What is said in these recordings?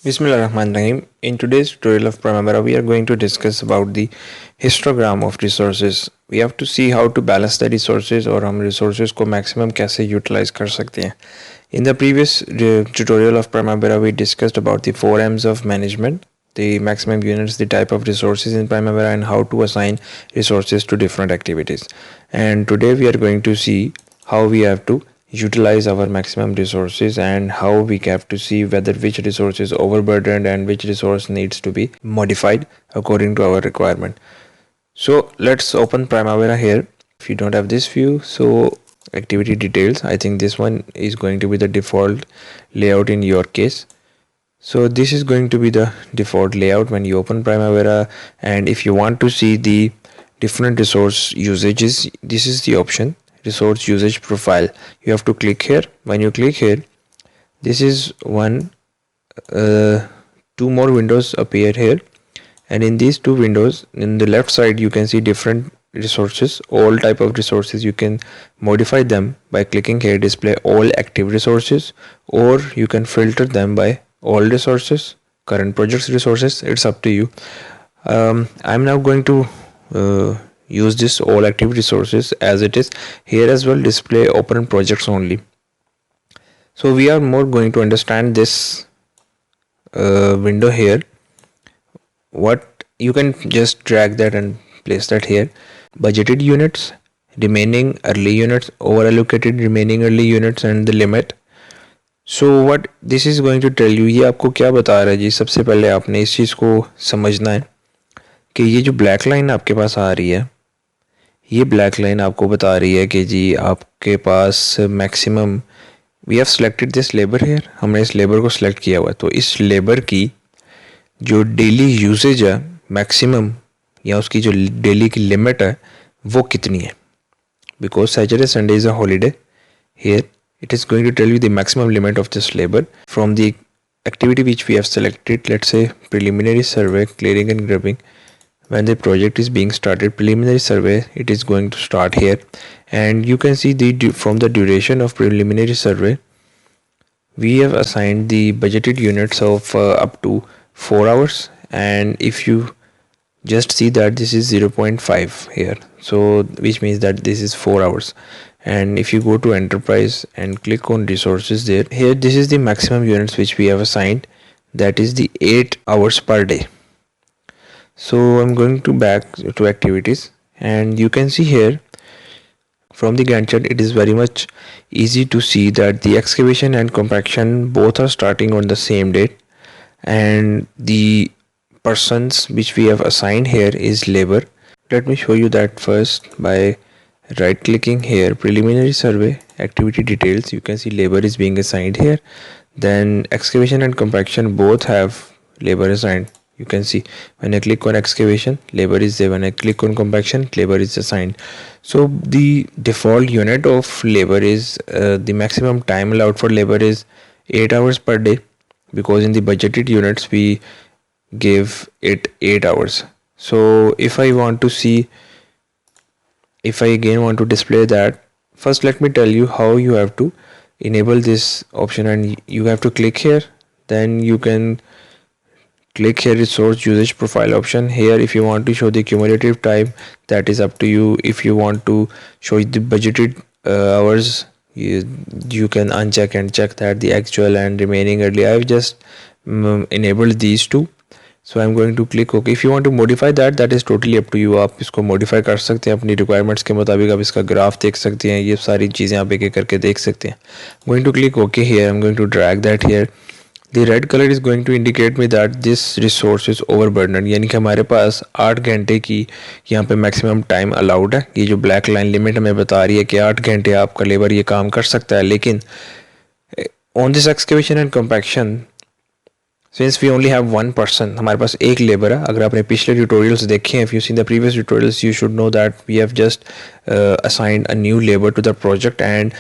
Bismillahirrahmanirrahim. In today's tutorial of Primavera, we are going to discuss about the histogram of resources. We have to see how to balance the resources और हम resources को maximum कैसे utilize कर सकते हैं. In the previous tutorial of Primavera, we discussed about the 4 M's of management, the maximum units, the type of resources in Primavera, and how to assign resources to different activities. And today we are going to see how we have to utilize our maximum resources and how we have to see whether which resource is overburdened and which resource needs to be modified according to our requirement. So let's open Primavera here. If you don't have this view, so activity details, I think this one is going to be the default layout in your case. So this is going to be the default layout when you open Primavera, and if you want to see the different resource usages, this is the option, resource usage profile. You have to click here. When you click here, this is two more windows appear here, and in these two windows in the left side you can see different resources, all type of resources. You can modify them by clicking here, display all active resources, or you can filter them by all resources, current projects resources. It's up to you. I'm now going to use this all active resources as it is. Here as well, display open projects only. So we are more going to understand this window here. What you can just drag that and place that here. Budgeted units, remaining early units, over allocated remaining early units, and the limit. So what this is going to tell you, ये आपको क्या बता रहा है जी. सबसे पहले आपने इस चीज़ को समझना है कि ये जो ब्लैक लाइन आपके पास आ रही है, ये ब्लैक लाइन आपको बता रही है कि जी आपके पास maximum, we have selected this labour here, हमने इस लेबर को सिलेक्ट किया हुआ है. तो इस लेबर की जो डेली यूसेज है मैक्सिमम, या उसकी जो डेली की लिमिट है वो कितनी है. Because Saturday Sunday is a holiday, here it is going to tell you the maximum limit of this labor from the activity which we have selected. Let's say preliminary survey, clearing and grubbing. When the project is being started, preliminary survey, it is going to start here, and you can see from the duration of preliminary survey we have assigned the budgeted units of up to 4 hours, and if you just see that this is 0.5 here, so which means that this is 4 hours. And if you go to enterprise and click on resources there, here this is the maximum units which we have assigned, that is the 8 hours per day. So I'm going to back to activities, and you can see here from the Gantt chart, it is very much easy to see that the excavation and compaction both are starting on the same date, and the persons which we have assigned here is labor. Let me show you that first by right clicking here, preliminary survey, activity details. You can see labor is being assigned here. Then excavation and compaction both have labor assigned. You can see when I click on excavation, labor is there. When I click on compaction, labor is assigned. So the default unit of labor is the maximum time allowed for labor is 8 hours per day, because in the budgeted units we give it 8 hours. So if I want to see, if I again want to display that, first let me tell you how you have to enable this option, and you have to click here. Then you can click here resource usage profile option. Here if you want to show the cumulative time, that is up to you. If you want to show the budgeted hours, you can uncheck and check that the actual and remaining early. I have just enabled these two. So I'm going to click OK. If you want to modify that, that is totally up to you. आप इसको modify कर सकते हैं अपनी requirements के मुताबिक. आप इसका graph देख सकते हैं, ये सारी चीज़ें आप एक एक करके देख सकते हैं. I'm going to click OK here. I'm going to drag that here. The red color is going to indicate me that this resource is overburdened, यानी कि हमारे पास 8 घंटे की यहाँ पे maximum time allowed है. ये जो black line limit हमें बता रही है कि 8 घंटे आपका लेबर ये काम कर सकता है. लेकिन on this excavation and compaction, since we only have one person, हमारे पास एक लेबर है. अगर आपने पिछले ट्यूटोरियल्स देखे हैं, if you seen the previous tutorials, you should know that we have just assigned a new labor to the project, and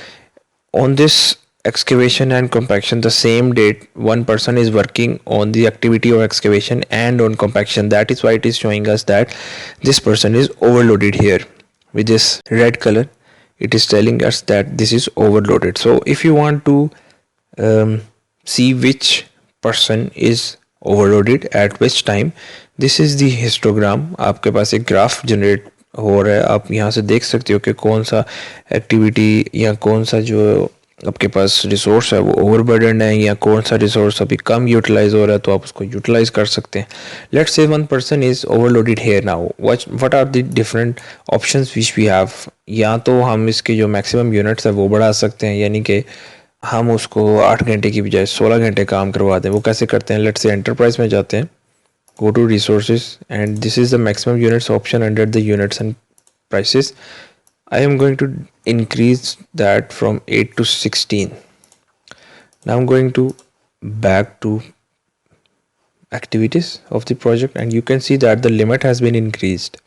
on this excavation and compaction, the same date one person is working on the activity of excavation and on compaction. That is why it is showing us that this person is overloaded here with this red color. It is telling us that this is overloaded. So if you want to see which person is overloaded at which time. This is the histogram. आपके पास एक graph generate हो रहा है, आप यहाँ से देख सकते हो कि कौन सा एक्टिविटी या कौन सा जो आपके पास रिसोर्स है वो ओवरबर्डन है या कौन सा रिसोर्स अभी कम यूटिलाइज हो रहा है, तो आप उसको यूटिलाइज कर सकते हैं. Let's say one person is overloaded here now. What are the different options which we have. या तो हम इसके जो मैक्सिमम यूनिट्स है वो बढ़ा सकते हैं, यानी कि हम उसको 8 घंटे की बजाय 16 घंटे काम करवा दें. वो कैसे करते हैं? लेट्स से एंटरप्राइज में जाते हैं, go to resources, and this is the maximum units option under the units and prices. I am going to increase that from 8 to 16. Now I'm going to back to activities of the project, and you can see that the limit has been increased.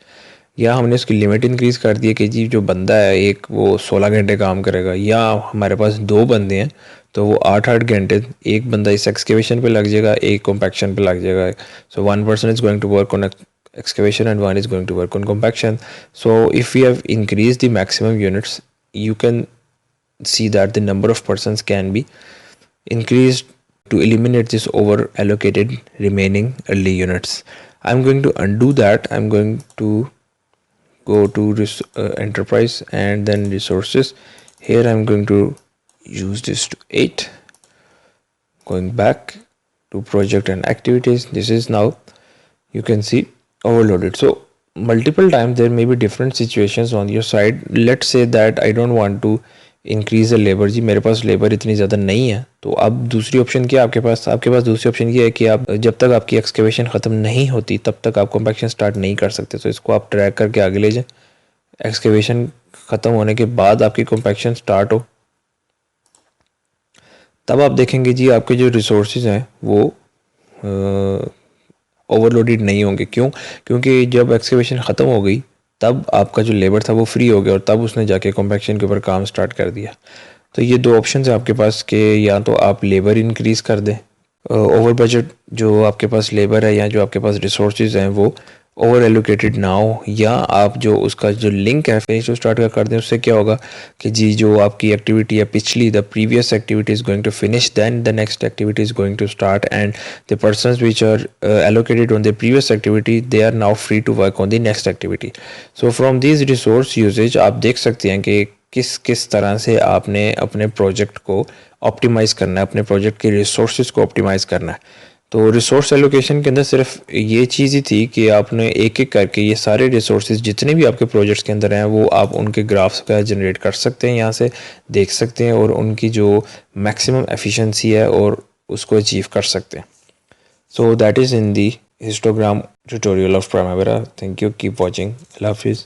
या हमने उसकी limit increase कर दी है कि जी जो बंदा है एक वो 16 घंटे काम करेगा, या हमारे पास 2 बंदे हैं तो वो 8-8 घंटे, एक बंदा इस एक्सकेवेशन पे लग जाएगा, एक कॉम्पैक्शन पे लग जाएगा. So one person is going to work on excavation and one is going to work on compaction. So if we have increased the maximum units, you can see that the number of persons can be increased to eliminate this over allocated remaining early units. I'm going to undo that. I'm going to go to enterprise and then resources. Here I'm going to use this to 8. Going back to project and activities, this is now you can see overloaded. So multiple times there may be different situations on your side. Let's say that I don't want to increase the labour. जी मेरे पास labour इतनी ज़्यादा नहीं है, तो अब दूसरी ऑप्शन क्या है आपके पास दूसरी ऑप्शन ये है कि आप जब तक आपकी एक्सकेवेशन ख़त्म नहीं होती तब तक आप कॉम्पैक्शन स्टार्ट नहीं कर सकते. तो इसको आप ट्रैक करके आगे ले जाएं. एक्सकेवेशन ख़त्म होने के बाद आपकी कॉम्पैक्शन स्टार्ट हो, तब आप देखेंगे जी आपके जो रिसोर्सेज हैं वो ओवरलोडेड नहीं होंगे. क्यों? क्योंकि जब एक्सकेवेशन ख़त्म हो गई तब आपका जो लेबर था वो फ्री हो गया और तब उसने जाके कॉम्पैक्शन के ऊपर काम स्टार्ट कर दिया. तो ये 2 ऑप्शन है आपके पास कि या तो आप लेबर इंक्रीज़ कर दें, ओवर बजट जो आपके पास लेबर है या जो आपके पास रिसोर्सेज हैं वो ओवर एलोकेटेड ना हो, या आप जो उसका जो लिंक है फिनिश टू स्टार्ट का कर दें. उससे क्या होगा कि जी जो आपकी एक्टिविटी है पिछली, the previous activity is going to finish, then the next activity is going to start, and the persons which are allocated on the previous activity they are now free to work on the next activity. So from this resource usages आप देख सकते हैं कि किस तरह से आपने अपने प्रोजेक्ट को ऑप्टिमाइज़ करना है, अपने प्रोजेक्ट के रिसोर्सेज को ऑप्टिमाइज़ करना है. तो रिसोर्स एलोकेशन के अंदर सिर्फ ये चीज़ ही थी कि आपने एक एक करके ये सारे रिसोर्सेज जितने भी आपके प्रोजेक्ट्स के अंदर हैं वो आप उनके ग्राफ्स का जनरेट कर सकते हैं, यहाँ से देख सकते हैं और उनकी जो मैक्सिमम एफिशिएंसी है और उसको अचीव कर सकते हैं. So that is in the histogram tutorial of Primavera. Thank you, keep watching. अल्लाह हाफिज़.